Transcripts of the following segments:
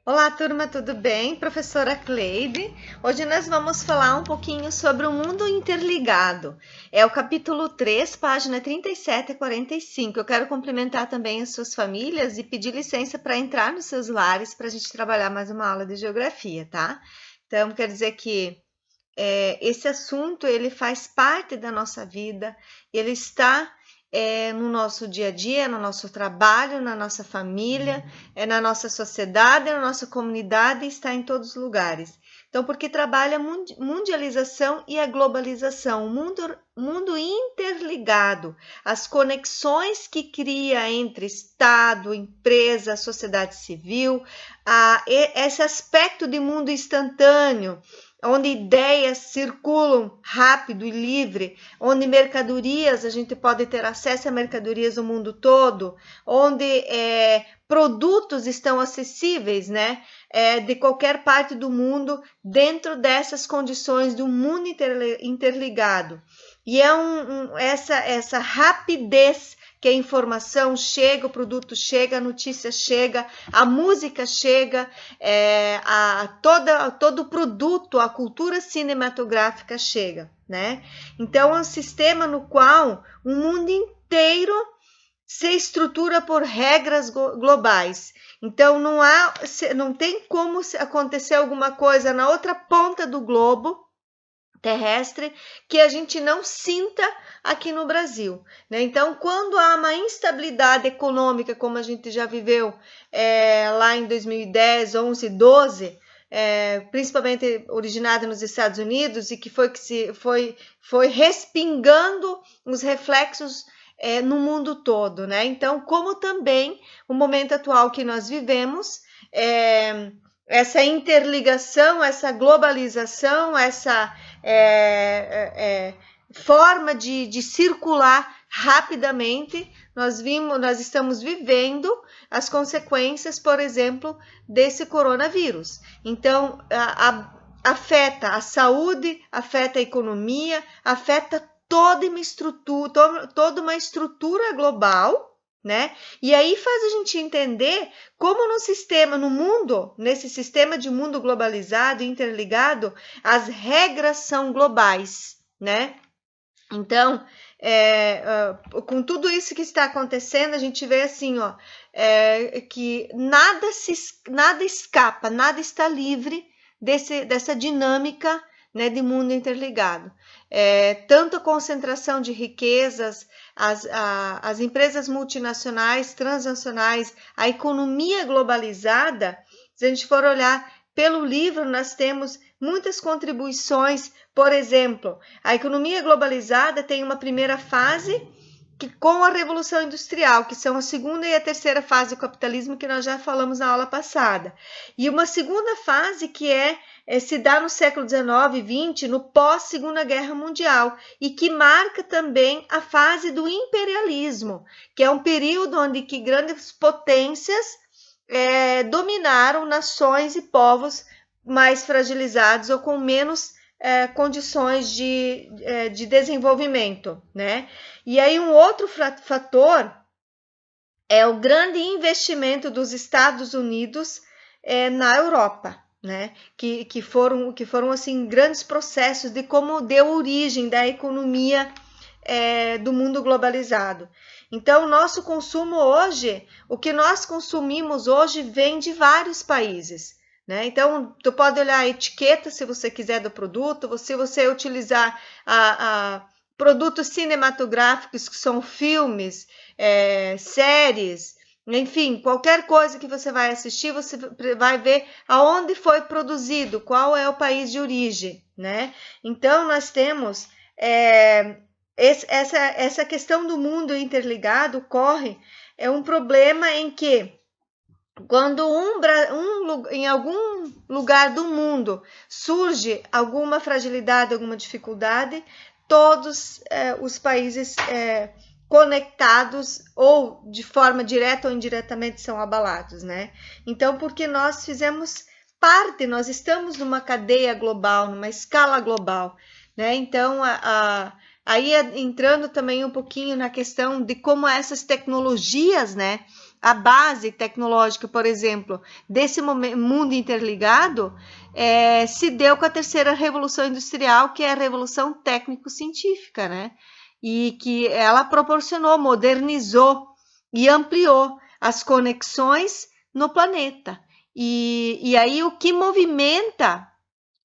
Olá, turma, tudo bem? Professora Cleide. Hoje nós vamos falar um pouquinho sobre o mundo interligado. É o capítulo 3, página 37 a 45. Eu quero cumprimentar também as suas famílias e pedir licença para entrar nos seus lares para a gente trabalhar mais uma aula de geografia, tá? Então, quer dizer que esse assunto ele faz parte da nossa vida, ele está no nosso dia a dia, no nosso trabalho, na nossa família, na nossa sociedade, na nossa comunidade, está em todos os lugares. Então, porque trabalha a mundialização e a globalização, o mundo interligado, as conexões que cria entre Estado, empresa, sociedade civil, esse aspecto de mundo instantâneo, onde ideias circulam rápido e livre, onde mercadorias, a gente pode ter acesso a mercadorias do mundo todo, onde produtos estão acessíveis, né, de qualquer parte do mundo, dentro dessas condições do mundo interligado. E é essa rapidez que a informação chega, o produto chega, a notícia chega, a música chega, todo produto, a cultura cinematográfica chega, né? Então, é um sistema no qual o mundo inteiro se estrutura por regras globais. Então, não tem como acontecer alguma coisa na outra ponta do globo terrestre que a gente não sinta aqui no Brasil, né? Então, quando há uma instabilidade econômica, como a gente já viveu lá em 2010, 11, 12, principalmente originada nos Estados Unidos e que foi respingando os reflexos no mundo todo, né? Então, como também o momento atual que nós vivemos, essa interligação, essa globalização, essa forma de circular rapidamente, nós estamos vivendo as consequências, por exemplo, desse coronavírus. Então, afeta a saúde, afeta a economia, afeta toda uma estrutura global, né? E aí faz a gente entender como nesse sistema de mundo globalizado, interligado, as regras são globais, né? Então, com tudo isso que está acontecendo, a gente vê assim, ó, que nada escapa, nada está livre dessa dinâmica, né, de mundo interligado. Tanto a concentração de riquezas, as empresas multinacionais, transnacionais, a economia globalizada, se a gente for olhar pelo livro, nós temos muitas contribuições. Por exemplo, a economia globalizada tem uma primeira fase com a Revolução Industrial, que são a segunda e a terceira fase do capitalismo, que nós já falamos na aula passada. E uma segunda fase que se dá no século XIX e XX, no pós-Segunda Guerra Mundial, e que marca também a fase do imperialismo, que é um período onde que grandes potências dominaram nações e povos mais fragilizados ou com menos condições de desenvolvimento, né? E aí um outro fator é o grande investimento dos Estados Unidos na Europa, né? Que foram assim grandes processos de como deu origem da economia do mundo globalizado. Então, o nosso consumo hoje, o que nós consumimos hoje vem de vários países, né? Então, tu pode olhar a etiqueta, se você quiser, do produto, se você utilizar produtos cinematográficos, que são filmes, séries, enfim, qualquer coisa que você vai assistir, você vai ver aonde foi produzido, qual é o país de origem, né? Então, nós temos essa questão do mundo interligado ocorre, é um problema em que quando em algum lugar do mundo surge alguma fragilidade, alguma dificuldade, todos os países conectados ou de forma direta ou indiretamente são abalados, né? Então, porque nós fizemos parte, nós estamos numa cadeia global, numa escala global, né? Então, aí entrando também um pouquinho na questão de como essas tecnologias, né, a base tecnológica, por exemplo, desse mundo interligado, se deu com a terceira revolução industrial, que é a revolução técnico-científica, né? E que ela proporcionou, modernizou e ampliou as conexões no planeta. E aí o que movimenta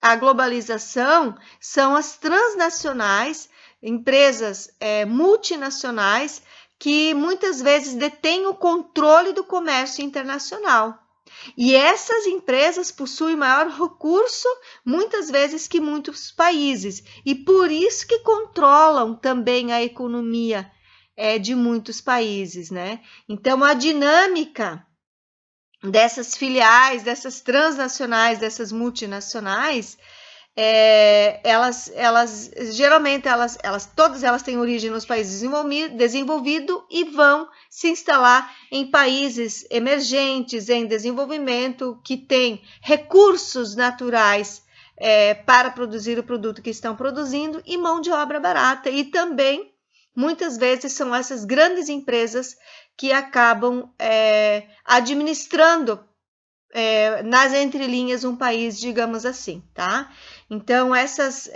a globalização são as transnacionais, empresas multinacionais, que muitas vezes detêm o controle do comércio internacional. E essas empresas possuem maior recurso, muitas vezes, que muitos países. E por isso que controlam também a economia de muitos países, né? Então, a dinâmica dessas filiais, dessas transnacionais, dessas multinacionais, geralmente todas elas têm origem nos países desenvolvidos e vão se instalar em países emergentes, em desenvolvimento, que têm recursos naturais para produzir o produto que estão produzindo e mão de obra barata. E também, muitas vezes, são essas grandes empresas que acabam administrando nas entrelinhas um país, digamos assim, tá? Então, essas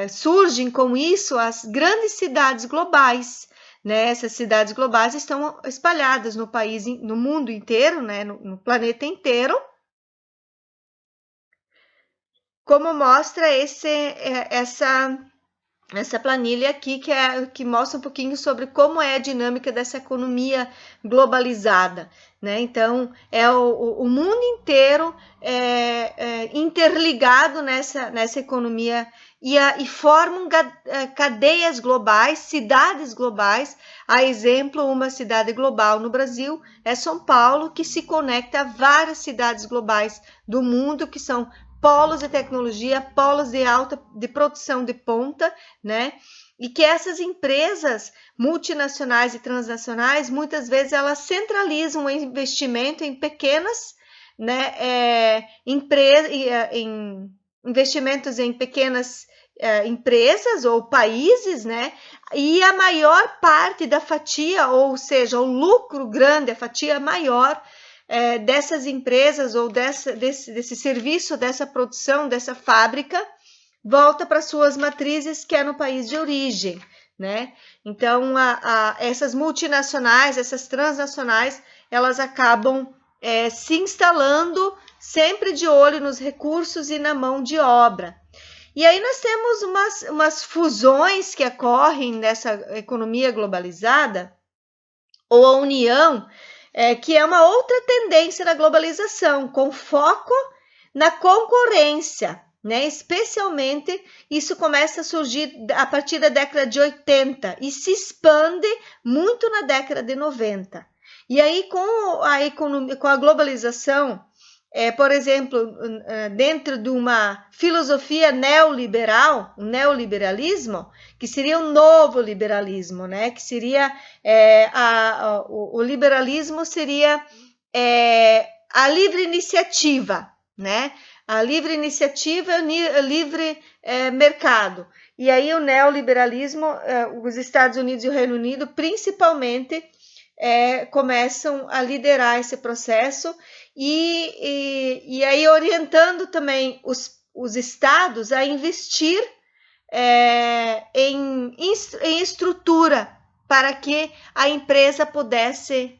surgem com isso as grandes cidades globais, né? Essas cidades globais estão espalhadas no país, no mundo inteiro, né? No planeta inteiro, como mostra essa planilha aqui, que mostra um pouquinho sobre como é a dinâmica dessa economia globalizada, né? Então, o mundo inteiro interligado nessa economia e formam cadeias globais, cidades globais. A exemplo, uma cidade global no Brasil é São Paulo, que se conecta a várias cidades globais do mundo, que são polos de tecnologia, polos de produção de ponta, né? E que essas empresas multinacionais e transnacionais, muitas vezes, elas centralizam o investimento em pequenas, né, em investimentos em pequenas empresas ou países, né? E a maior parte da fatia, ou seja, o lucro grande, a fatia maior dessas empresas ou desse serviço, dessa produção, dessa fábrica, volta para suas matrizes, que é no país de origem, né? Então, essas multinacionais, essas transnacionais, elas acabam se instalando sempre de olho nos recursos e na mão de obra. E aí nós temos umas fusões que ocorrem nessa economia globalizada, ou a união, que é uma outra tendência da globalização, com foco na concorrência, né? Especialmente, isso começa a surgir a partir da década de 80 e se expande muito na década de 90. E aí, com a economia, com a globalização, por exemplo, dentro de uma filosofia neoliberal, o neoliberalismo, que seria um novo liberalismo, né? Que seria o liberalismo seria a livre iniciativa, né? A livre iniciativa e o livre mercado. E aí o neoliberalismo, os Estados Unidos e o Reino Unido, principalmente, começam a liderar esse processo e aí orientando também os estados a investir em estrutura para que a empresa pudesse,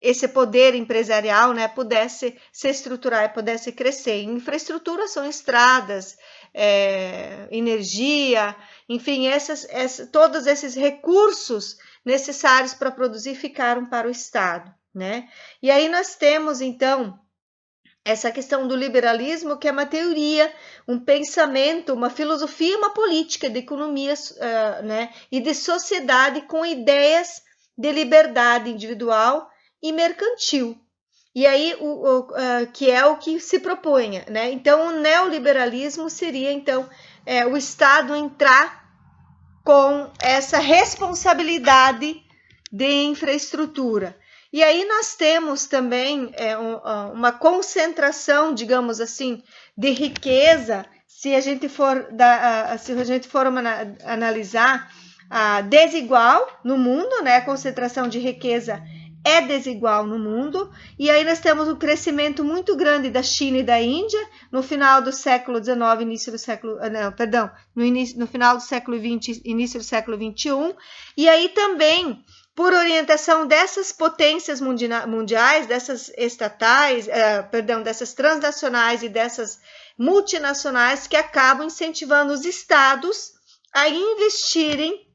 esse poder empresarial, né, pudesse se estruturar e pudesse crescer. Infraestrutura são estradas, energia, enfim, todos esses recursos necessários para produzir ficaram para o Estado, né? E aí nós temos, então, essa questão do liberalismo, que é uma teoria, um pensamento, uma filosofia, uma política de economia, né, e de sociedade com ideias de liberdade individual e mercantil. E aí, que é o que se propunha, né? Então, o neoliberalismo seria, então, o Estado entrar com essa responsabilidade de infraestrutura. E aí nós temos também uma concentração, digamos assim, de riqueza, se a gente for analisar desigual no mundo, né? A concentração de riqueza é desigual no mundo, e aí nós temos um crescimento muito grande da China e da Índia no final do século XIX, início do século, no final do século XX, início do século XXI, e aí também por orientação dessas potências mundiais, dessas estatais, dessas transnacionais e dessas multinacionais que acabam incentivando os estados a investirem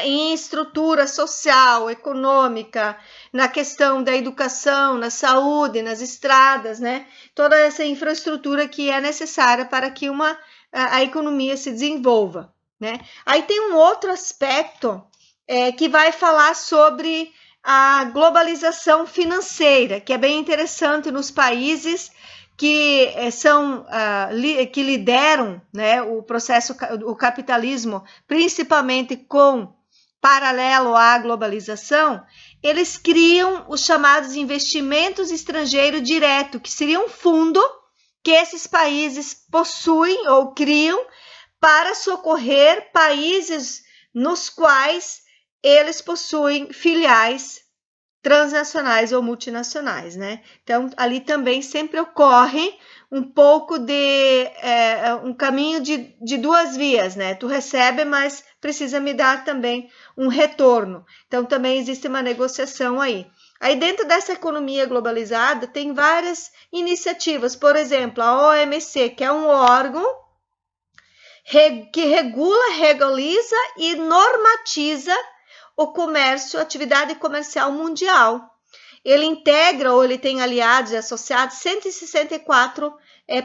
em estrutura social, econômica, na questão da educação, na saúde, nas estradas, né? Toda essa infraestrutura que é necessária para que a economia se desenvolva, né? Aí tem um outro aspecto que vai falar sobre a globalização financeira, que é bem interessante nos países que que lideram, né, o capitalismo, principalmente paralelo à globalização. Eles criam os chamados investimentos estrangeiros direto, que seria um fundo que esses países possuem ou criam para socorrer países nos quais eles possuem filiais transnacionais ou multinacionais, né? Então, ali também sempre ocorre um pouco de um caminho de duas vias, né? Tu recebe, mas precisa me dar também um retorno. Então, também existe uma negociação aí. Aí, dentro dessa economia globalizada, tem várias iniciativas. Por exemplo, a OMC, que é um órgão que regulariza e normatiza o comércio, a atividade comercial mundial. Ele integra ou ele tem aliados e associados 164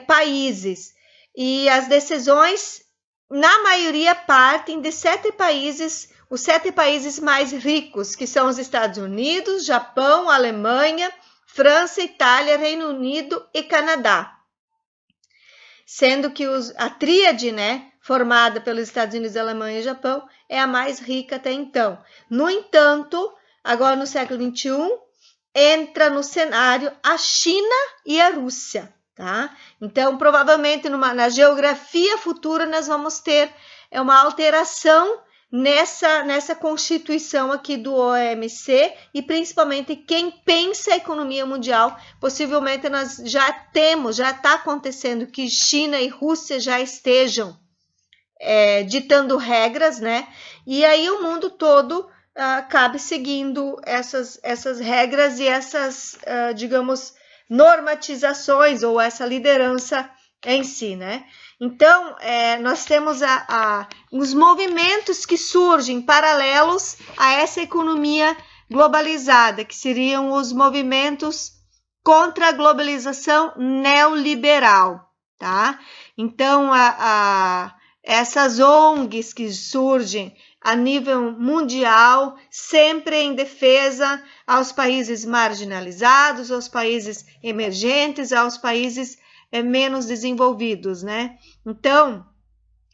países. E as decisões, na maioria, partem de 7 países, os 7 países mais ricos, que são os Estados Unidos, Japão, Alemanha, França, Itália, Reino Unido e Canadá. Sendo que a tríade, né, formada pelos Estados Unidos, Alemanha e Japão, é a mais rica até então. No entanto, agora no século XXI, entra no cenário a China e a Rússia, tá? Então, provavelmente, na geografia futura, nós vamos ter uma alteração nessa constituição aqui do OMC, e principalmente quem pensa a economia mundial, possivelmente nós já está acontecendo que China e Rússia já estejam ditando regras, né? E aí o mundo todo acabe seguindo essas regras e essas, digamos, normatizações ou essa liderança em si, né? Então, nós temos os movimentos que surgem paralelos a essa economia globalizada, que seriam os movimentos contra a globalização neoliberal, tá? Então, essas ONGs que surgem a nível mundial, sempre em defesa aos países marginalizados, aos países emergentes, aos países menos desenvolvidos, né? Então,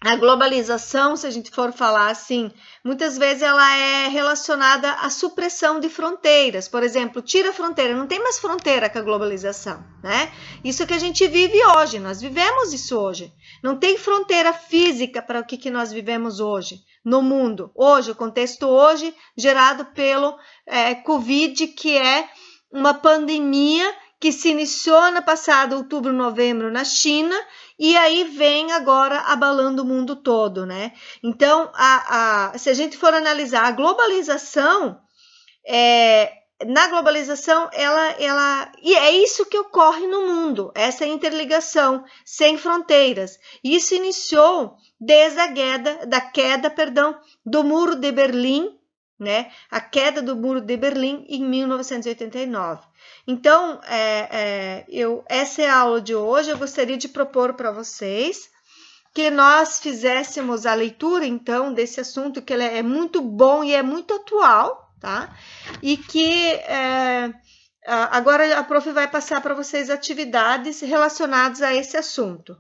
a globalização, se a gente for falar assim, muitas vezes ela é relacionada à supressão de fronteiras. Por exemplo, tira a fronteira, não tem mais fronteira com a globalização, né? Isso que a gente vive hoje, nós vivemos isso hoje. Não tem fronteira física para o que nós vivemos hoje no mundo. Hoje, o contexto hoje gerado pelo Covid, que é uma pandemia que se iniciou no passado outubro, novembro na China, e aí vem agora abalando o mundo todo, né? Então, se a gente for analisar a globalização, na globalização, e é isso que ocorre no mundo, essa interligação sem fronteiras. Isso iniciou desde a queda do Muro de Berlim, né? A queda do Muro de Berlim em 1989. Então, essa é a aula de hoje. Eu gostaria de propor para vocês que nós fizéssemos a leitura, então, desse assunto, que ele é muito bom e é muito atual, tá? E que agora a prof vai passar para vocês atividades relacionadas a esse assunto.